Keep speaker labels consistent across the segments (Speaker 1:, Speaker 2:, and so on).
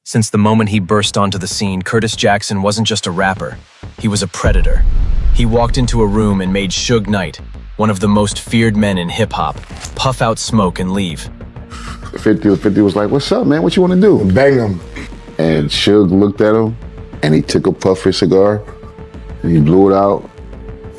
Speaker 1: Since the moment he burst onto the scene, Curtis Jackson wasn't just a rapper, he was a predator. He walked into a room and made Suge Knight, one of the most feared men in hip-hop, puff out smoke and leave.
Speaker 2: 50 was like, "What's up, man? What you want to do?"
Speaker 3: Bang him.
Speaker 2: And Suge looked at him, and he took a puff of his cigar, and he blew it out,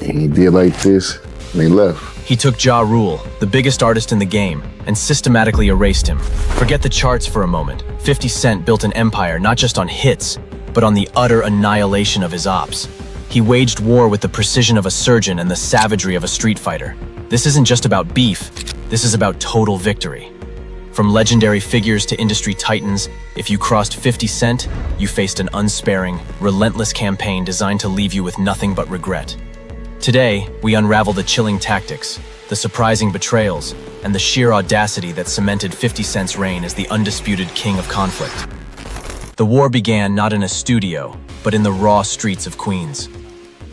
Speaker 2: and he did like this, and they left.
Speaker 1: He took Ja Rule, the biggest artist in the game, and systematically erased him. Forget the charts for a moment. 50 Cent built an empire not just on hits, but on the utter annihilation of his ops. He waged war with the precision of a surgeon and the savagery of a street fighter. This isn't just about beef, this is about total victory. From legendary figures to industry titans, if you crossed 50 Cent, you faced an unsparing, relentless campaign designed to leave you with nothing but regret. Today, we unravel the chilling tactics, the surprising betrayals, and the sheer audacity that cemented 50 Cent's reign as the undisputed king of conflict. The war began not in a studio, but in the raw streets of Queens.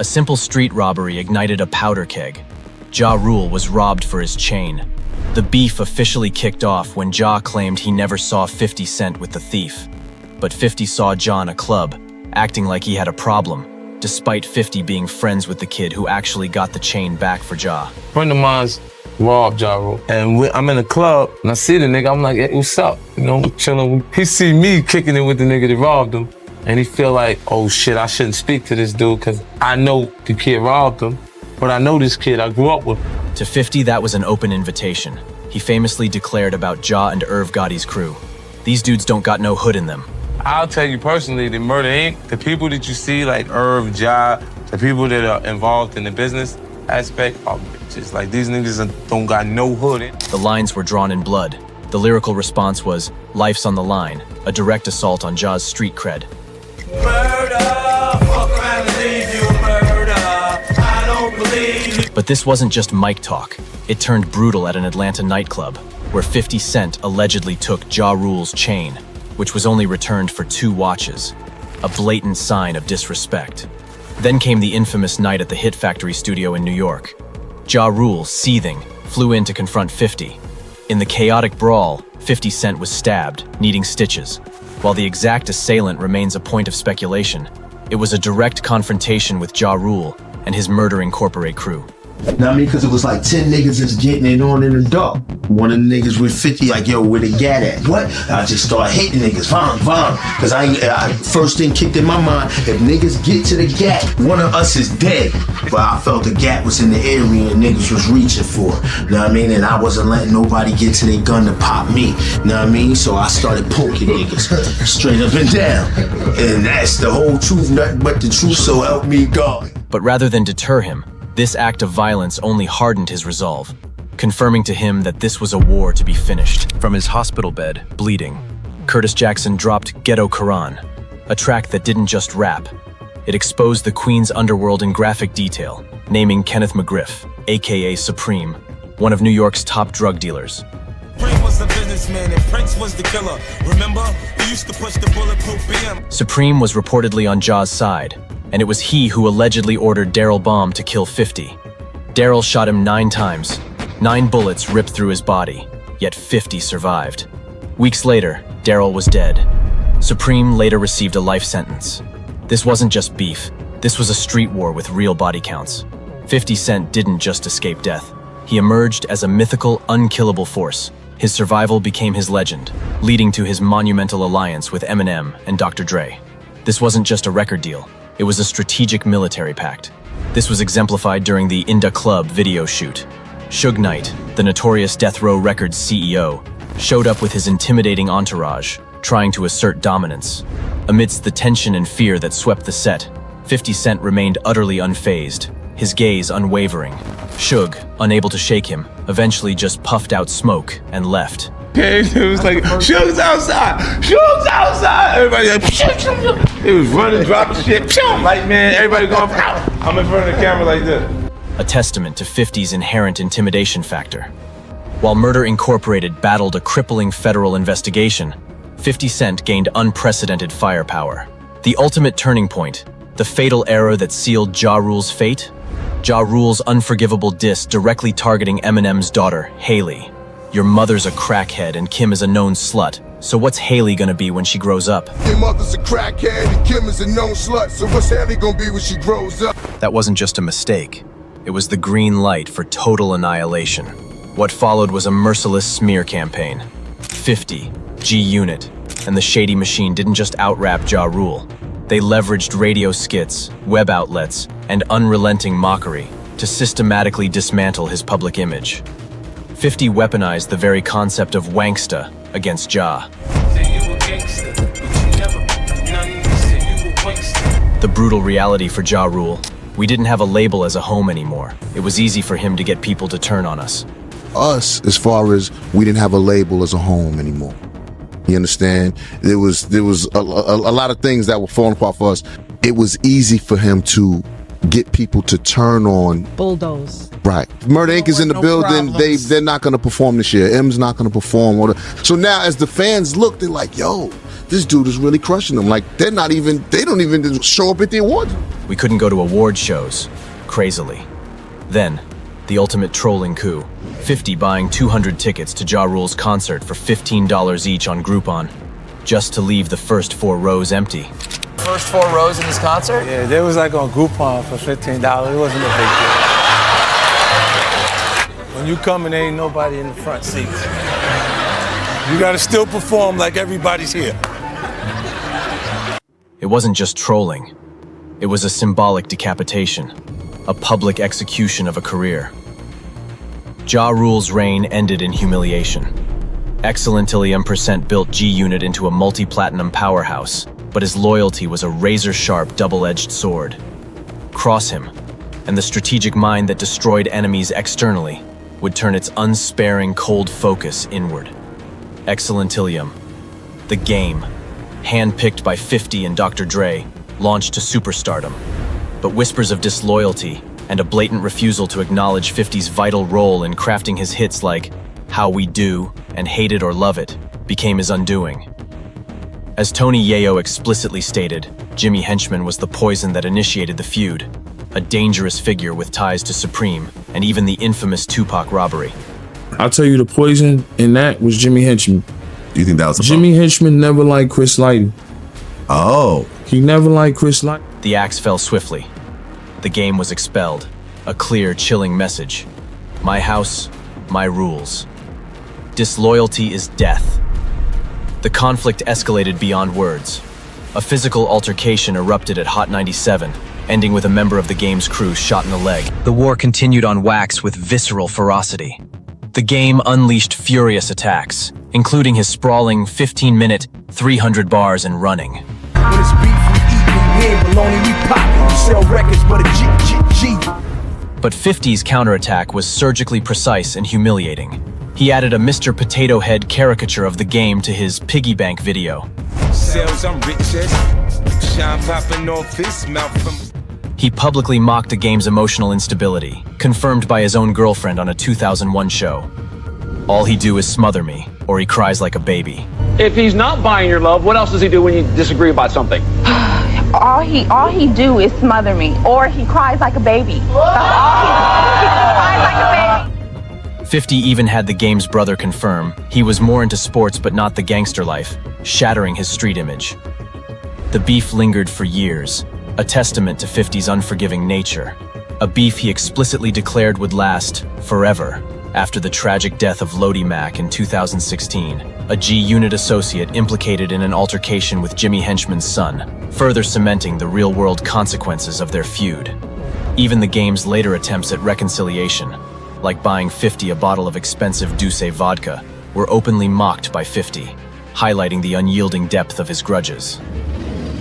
Speaker 1: A simple street robbery ignited a powder keg. Ja Rule was robbed for his chain. The beef officially kicked off when Ja claimed he never saw 50 Cent with the thief. But 50 saw Ja in a club, acting like he had a problem, despite 50 being friends with the kid who actually got the chain back for Ja.
Speaker 4: A friend of mine's robbed Ja Rule, and I'm in a club, and I see the nigga, I'm like, "Hey, what's up?" You know, chilling. He see me kicking it with the nigga that robbed him, and he feel like, "Oh shit, I shouldn't speak to this dude, cause I know the kid robbed him, but I know this kid, I grew up with him."
Speaker 1: To 50, that was an open invitation. He famously declared about Ja and Irv Gotti's crew. "These dudes don't got no hood in them."
Speaker 4: I'll tell you personally, the Murder Inc., the people that you see like Irv, Ja, the people that are involved in the business aspect are bitches. Like, these niggas don't got no hood in.
Speaker 1: The lines were drawn in blood. The lyrical response was, "Life's on the line," a direct assault on Ja's street cred.
Speaker 5: Murder, fuck around and leave you murder. I don't believe you.
Speaker 1: But this wasn't just mic talk. It turned brutal at an Atlanta nightclub, where 50 Cent allegedly took Ja Rule's chain, which was only returned for 2 watches, a blatant sign of disrespect. Then came the infamous night at the Hit Factory studio in New York. Ja Rule, seething, flew in to confront 50. In the chaotic brawl, 50 Cent was stabbed, needing stitches. While the exact assailant remains a point of speculation, it was a direct confrontation with Ja Rule and his Murder Incorporated crew.
Speaker 3: Know what I mean? Because it was like 10 niggas just getting it on in the dark. One of the niggas with 50, like, "Yo, where the gat at?" What? I just started hitting niggas, vom. Because I first thing kicked in my mind, if niggas get to the gat, one of us is dead. But I felt the gat was in the area and niggas was reaching for it. Know what I mean? And I wasn't letting nobody get to their gun to pop me. Know what I mean? So I started poking niggas straight up and down. And that's the whole truth, nothing but the truth, so help me God.
Speaker 1: But rather than deter him, this act of violence only hardened his resolve, confirming to him that this was a war to be finished. From his hospital bed, bleeding, Curtis Jackson dropped Ghetto Quran, a track that didn't just rap. It exposed the Queens underworld in graphic detail, naming Kenneth McGriff, aka Supreme, one of New York's top drug dealers.
Speaker 5: Supreme was the businessman and Prince was the killer. Remember? He used to push the bulletproof BM.
Speaker 1: Supreme was reportedly on Ja's side, and it was he who allegedly ordered Daryl Baum to kill 50. Daryl shot him 9 times. 9 bullets ripped through his body, yet 50 survived. Weeks later, Daryl was dead. Supreme later received a life sentence. This wasn't just beef, this was a street war with real body counts. 50 Cent didn't just escape death. He emerged as a mythical, unkillable force. His survival became his legend, leading to his monumental alliance with Eminem and Dr. Dre. This wasn't just a record deal, it was a strategic military pact. This was exemplified during the In Da Club video shoot. Suge Knight, the notorious Death Row Records CEO, showed up with his intimidating entourage, trying to assert dominance. Amidst the tension and fear that swept the set, 50 Cent remained utterly unfazed, his gaze unwavering. Suge, unable to shake him, eventually just puffed out smoke and left.
Speaker 4: It was like, "Suge's outside! Suge's outside!" Everybody like, "Shoo." It was running, dropping shit. Shoo. Like, man, everybody going, "Pow." I'm in front of the camera like this.
Speaker 1: A testament to 50's inherent intimidation factor. While Murder Incorporated battled a crippling federal investigation, 50 Cent gained unprecedented firepower. The ultimate turning point, the fatal error that sealed Ja Rule's fate? Ja Rule's unforgivable diss directly targeting Eminem's daughter, Haley. "Your mother's a crackhead and Kim is a known slut, So what's Haley gonna be when she grows up?
Speaker 6: Your mother's a crackhead and Kim is a known slut, so what's Haley gonna be when she grows up?
Speaker 1: That wasn't just a mistake. It was the green light for total annihilation. What followed was a merciless smear campaign. 50, G-Unit, and the Shady Machine didn't just out-rap Ja Rule. They leveraged radio skits, web outlets, and unrelenting mockery to systematically dismantle his public image. 50 weaponized the very concept of wanksta against Ja. The brutal reality for Ja Rule: we didn't have a label as a home anymore. It was easy for him to get people to turn on us.
Speaker 2: Us, as far as we didn't have a label as a home anymore. You understand? There was a lot of things that were falling apart for us. It was easy for him to get people to turn on.
Speaker 7: Bulldoze.
Speaker 2: Right. Murder Inc. is in the building. They're not going to perform this year. M's not going to perform. So now as the fans look, they're like, yo, this dude is really crushing them. Like, they don't even show up at the awards.
Speaker 1: We couldn't go to award shows, crazily. Then, the ultimate trolling coup. 50 buying 200 tickets to Ja Rule's concert for $15 each on Groupon, just to leave the first 4 rows empty.
Speaker 8: First 4 rows in this concert?
Speaker 9: Yeah, they was like on Groupon for $15. It wasn't a big deal. When you come and there ain't nobody in the front seats, you gotta still perform like everybody's here.
Speaker 1: It wasn't just trolling. It was a symbolic decapitation, a public execution of a career. Ja Rule's reign ended in humiliation. Excellentilium% built G-Unit into a multi-platinum powerhouse, but his loyalty was a razor-sharp, double-edged sword. Cross him, and the strategic mind that destroyed enemies externally would turn its unsparing, cold focus inward. Excellentilium, the game, handpicked by 50 and Dr. Dre, launched to superstardom. But whispers of disloyalty and a blatant refusal to acknowledge 50's vital role in crafting his hits like How We Do and Hate It or Love It became his undoing. As Tony Yayo explicitly stated, Jimmy Henchman was the poison that initiated the feud, a dangerous figure with ties to Supreme and even the infamous Tupac robbery.
Speaker 10: I'll tell you, the poison in that was Jimmy Henchman.
Speaker 11: Do you think that was
Speaker 10: Jimmy Henchman never liked Chris Lighty.
Speaker 11: Oh.
Speaker 10: He never liked Chris Lighty.
Speaker 1: The axe fell swiftly. The game was expelled. A clear, chilling message. My house, my rules. Disloyalty is death. The conflict escalated beyond words. A physical altercation erupted at Hot 97, ending with a member of the game's crew shot in the leg. The war continued on wax with visceral ferocity. The game unleashed furious attacks, including his sprawling 15-minute, 300 bars and running.
Speaker 6: When it's beef, we eat, we ain't baloney, we pop. We sell records, but a G.
Speaker 1: But 50's counterattack was surgically precise and humiliating. He added a Mr. Potato Head caricature of the game to his piggy bank video. He publicly mocked the game's emotional instability, confirmed by his own girlfriend on a 2001 show. All he do is smother me, or he cries like a baby.
Speaker 12: If he's not buying your love, what else does he do when you disagree about something?
Speaker 13: all he do is smother me, or he cries like a baby. That's all he cries like a baby.
Speaker 1: 50 even had the game's brother confirm he was more into sports but not the gangster life, shattering his street image. The beef lingered for years, a testament to 50's unforgiving nature, a beef he explicitly declared would last forever after the tragic death of Lodi Mac in 2016, a G-Unit associate implicated in an altercation with Jimmy Henchman's son, further cementing the real-world consequences of their feud. Even the game's later attempts at reconciliation, like buying 50 a bottle of expensive Douce vodka, were openly mocked by 50, highlighting the unyielding depth of his grudges.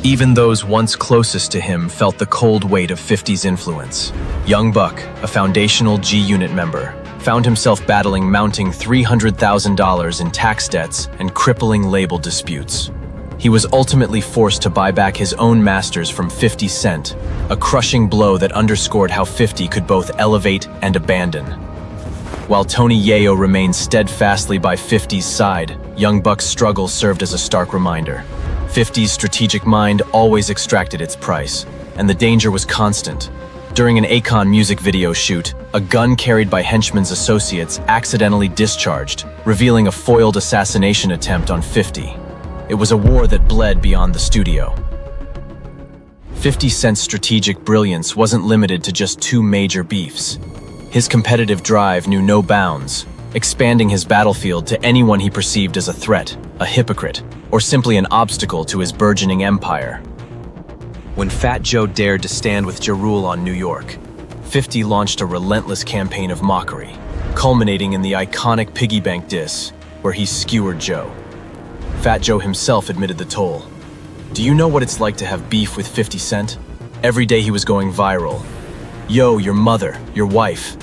Speaker 1: Even those once closest to him felt the cold weight of 50's influence. Young Buck, a foundational G-Unit member, found himself battling mounting $300,000 in tax debts and crippling label disputes. He was ultimately forced to buy back his own masters from 50 Cent, a crushing blow that underscored how 50 could both elevate and abandon. While Tony Yayo remained steadfastly by 50's side, Young Buck's struggle served as a stark reminder. 50's strategic mind always extracted its price, and the danger was constant. During an Akon music video shoot, a gun carried by henchman's associates accidentally discharged, revealing a foiled assassination attempt on 50. It was a war that bled beyond the studio. 50 Cent's strategic brilliance wasn't limited to just two major beefs. His competitive drive knew no bounds, expanding his battlefield to anyone he perceived as a threat, a hypocrite, or simply an obstacle to his burgeoning empire. When Fat Joe dared to stand with Ja Rule on New York, 50 launched a relentless campaign of mockery, culminating in the iconic piggy bank diss, where he skewered Joe. Fat Joe himself admitted the toll. Do you know what it's like to have beef with 50 Cent? Every day he was going viral. Yo, your mother, your wife.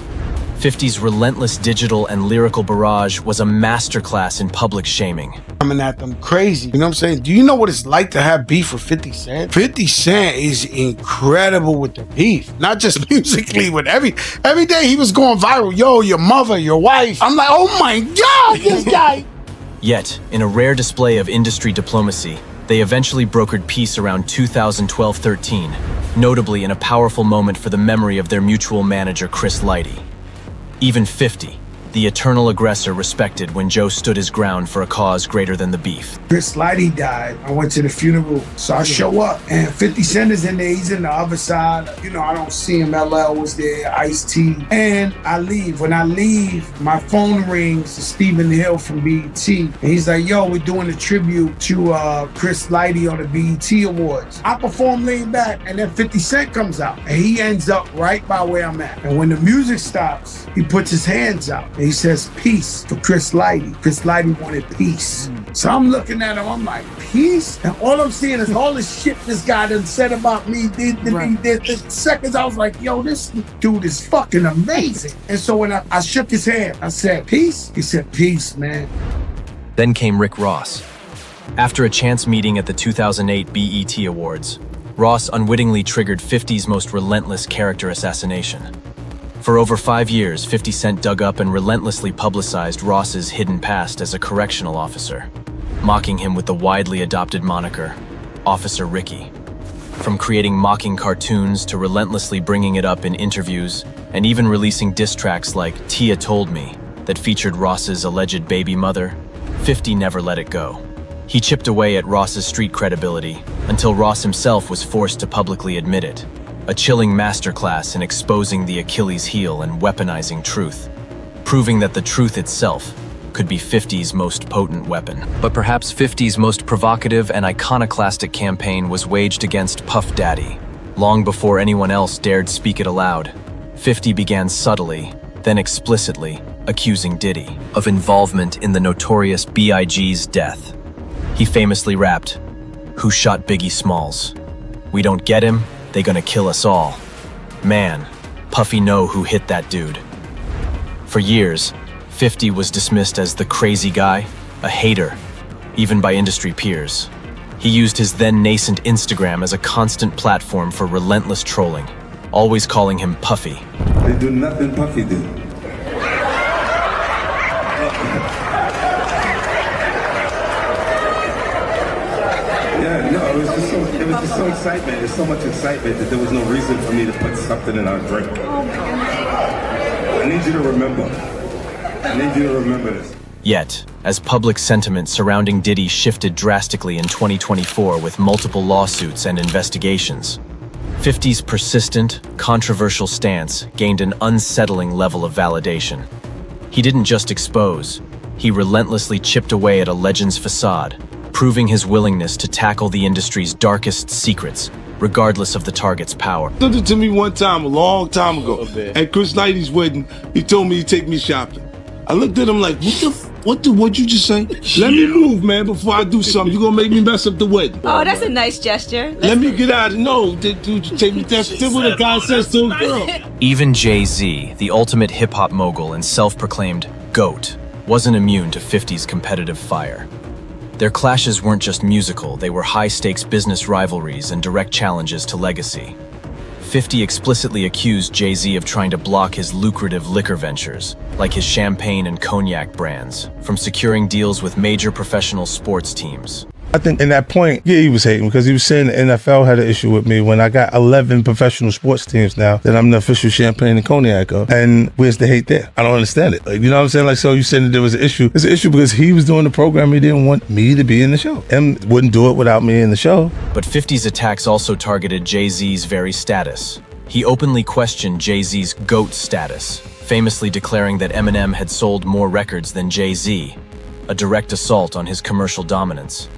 Speaker 1: 50's relentless digital and lyrical barrage was a masterclass in public shaming.
Speaker 7: Coming at them crazy, you know what I'm saying? Do you know what it's like to have beef with 50 Cent? 50 Cent is incredible with the beef. Not just musically, with every day he was going viral. Yo, your mother, your wife. I'm like, oh my God, this guy.
Speaker 1: Yet, in a rare display of industry diplomacy, they eventually brokered peace around 2012-13, notably in a powerful moment for the memory of their mutual manager, Chris Lighty. Even 50, the eternal aggressor, respected when Joe stood his ground for a cause greater than the beef.
Speaker 7: Chris Lighty died. I went to the funeral, so I show up, and 50 Cent is in there. He's in the other side. You know, I don't see him. LL was there, Ice-T, and I leave. When I leave, my phone rings to Stephen Hill from BET, and he's like, yo, we're doing a tribute to Chris Lighty on the BET Awards. I perform Lean Back, and then 50 Cent comes out, and he ends up right by where I'm at. And when the music stops, he puts his hands out, and he says, peace for Chris Lighty. Chris Lighty wanted peace. So I'm looking at him, I'm like, peace? And all I'm seeing is all the shit this guy done said about me, did to me, did this. Seconds, I was like, yo, this dude is fucking amazing. And so when I shook his hand, I said, peace? He said, peace, man.
Speaker 1: Then came Rick Ross. After a chance meeting at the 2008 BET Awards, Ross unwittingly triggered 50's most relentless character assassination. For over 5 years, 50 Cent dug up and relentlessly publicized Ross's hidden past as a correctional officer, mocking him with the widely adopted moniker, Officer Ricky. From creating mocking cartoons to relentlessly bringing it up in interviews, and even releasing diss tracks like Tia Told Me that featured Ross's alleged baby mother, 50 never let it go. He chipped away at Ross's street credibility until Ross himself was forced to publicly admit it. A chilling masterclass in exposing the Achilles heel and weaponizing truth, proving that the truth itself could be 50's most potent weapon. But perhaps 50's most provocative and iconoclastic campaign was waged against Puff Daddy. Long before anyone else dared speak it aloud, 50 began subtly, then explicitly, accusing Diddy of involvement in the notorious B.I.G.'s death. He famously rapped, "Who shot Biggie Smalls? We don't get him, they gonna kill us all. Man, Puffy know who hit that dude." For years, 50 was dismissed as the crazy guy, a hater, even by industry peers. He used his then nascent Instagram as a constant platform for relentless trolling, always calling him Puffy.
Speaker 14: They do nothing Puffy do. Yeah, no, it was just so excitement. There's so much excitement that there was no reason for me to put something in our drink. I need you to remember. I need you to remember this.
Speaker 1: Yet, as public sentiment surrounding Diddy shifted drastically in 2024 with multiple lawsuits and investigations, 50's persistent, controversial stance gained an unsettling level of validation. He didn't just expose, he relentlessly chipped away at a legend's facade, proving his willingness to tackle the industry's darkest secrets, regardless of the target's power.
Speaker 15: Did it to me one time, a long time ago, at Chris Lighty's wedding. He told me to take me shopping. I looked at him like, what'd you just say? Let me move, man, before I do something. You're gonna make me mess up the wedding.
Speaker 16: Oh, that's a nice gesture.
Speaker 15: Let me get out of no, dude, take me. That's what a guy says to a girl.
Speaker 1: Even Jay-Z, the ultimate hip-hop mogul and self-proclaimed GOAT, wasn't immune to 50's competitive fire. Their clashes weren't just musical, they were high-stakes business rivalries and direct challenges to legacy. 50 explicitly accused Jay-Z of trying to block his lucrative liquor ventures, like his champagne and cognac brands, from securing deals with major professional sports teams.
Speaker 15: I think in that point, yeah, he was hating because he was saying the NFL had an issue with me when I got 11 professional sports teams now that I'm the official champagne and cognac of. And where's the hate there? I don't understand it. Like, you know what I'm saying? Like, so you saying that there was an issue. It's an issue because he was doing the program. He didn't want me to be in the show and wouldn't do it without me in the show.
Speaker 1: But 50's attacks also targeted Jay-Z's very status. He openly questioned Jay-Z's GOAT status, famously declaring that Eminem had sold more records than Jay-Z, a direct assault on his commercial dominance.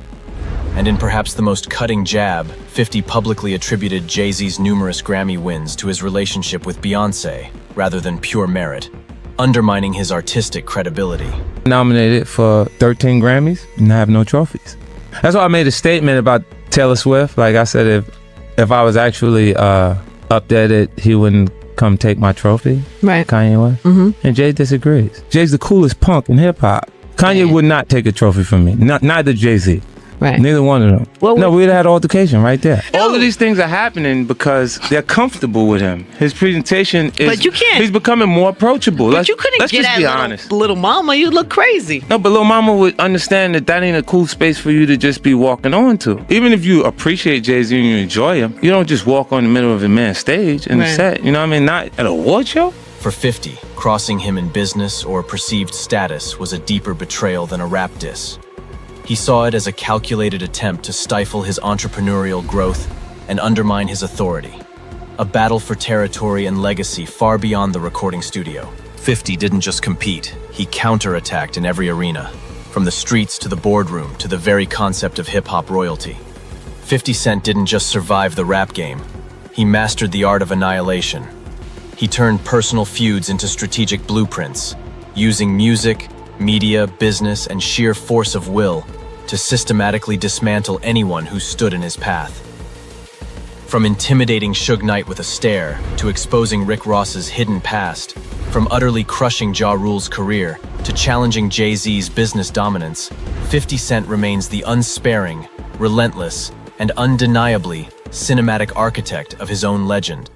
Speaker 1: And in perhaps the most cutting jab, 50 publicly attributed Jay-Z's numerous Grammy wins to his relationship with Beyoncé, rather than pure merit, undermining his artistic credibility.
Speaker 4: Nominated for 13 Grammys and I have no trophies. That's why I made a statement about Taylor Swift. Like I said, if I was actually up there, that he wouldn't come take my trophy.
Speaker 16: Right.
Speaker 4: Kanye West.
Speaker 16: Mm-hmm.
Speaker 4: And Jay disagrees. Jay's the coolest punk in hip hop. Kanye would not take a trophy from me. Neither Jay-Z.
Speaker 16: Right.
Speaker 4: Neither one of them.
Speaker 16: Well,
Speaker 4: no, we'd have had altercation right there. All of these things are happening because they're comfortable with him. His presentation is.
Speaker 16: But you can't.
Speaker 4: He's becoming more approachable.
Speaker 16: But you couldn't get at little mama. You look crazy.
Speaker 4: No, but Lil Mama would understand that ain't a cool space for you to just be walking on to. Even if you appreciate Jay-Z and you enjoy him, you don't just walk on the middle of a man's stage in the set. You know what I mean? Not at an award show.
Speaker 1: For 50, crossing him in business or perceived status was a deeper betrayal than a rap diss. He saw it as a calculated attempt to stifle his entrepreneurial growth and undermine his authority. A battle for territory and legacy far beyond the recording studio. 50 didn't just compete, he counterattacked in every arena, from the streets to the boardroom to the very concept of hip-hop royalty. 50 Cent didn't just survive the rap game, he mastered the art of annihilation. He turned personal feuds into strategic blueprints, using music, media, business, and sheer force of will to systematically dismantle anyone who stood in his path. From intimidating Suge Knight with a stare, to exposing Rick Ross's hidden past, from utterly crushing Ja Rule's career, to challenging Jay-Z's business dominance, 50 Cent remains the unsparing, relentless, and undeniably cinematic architect of his own legend.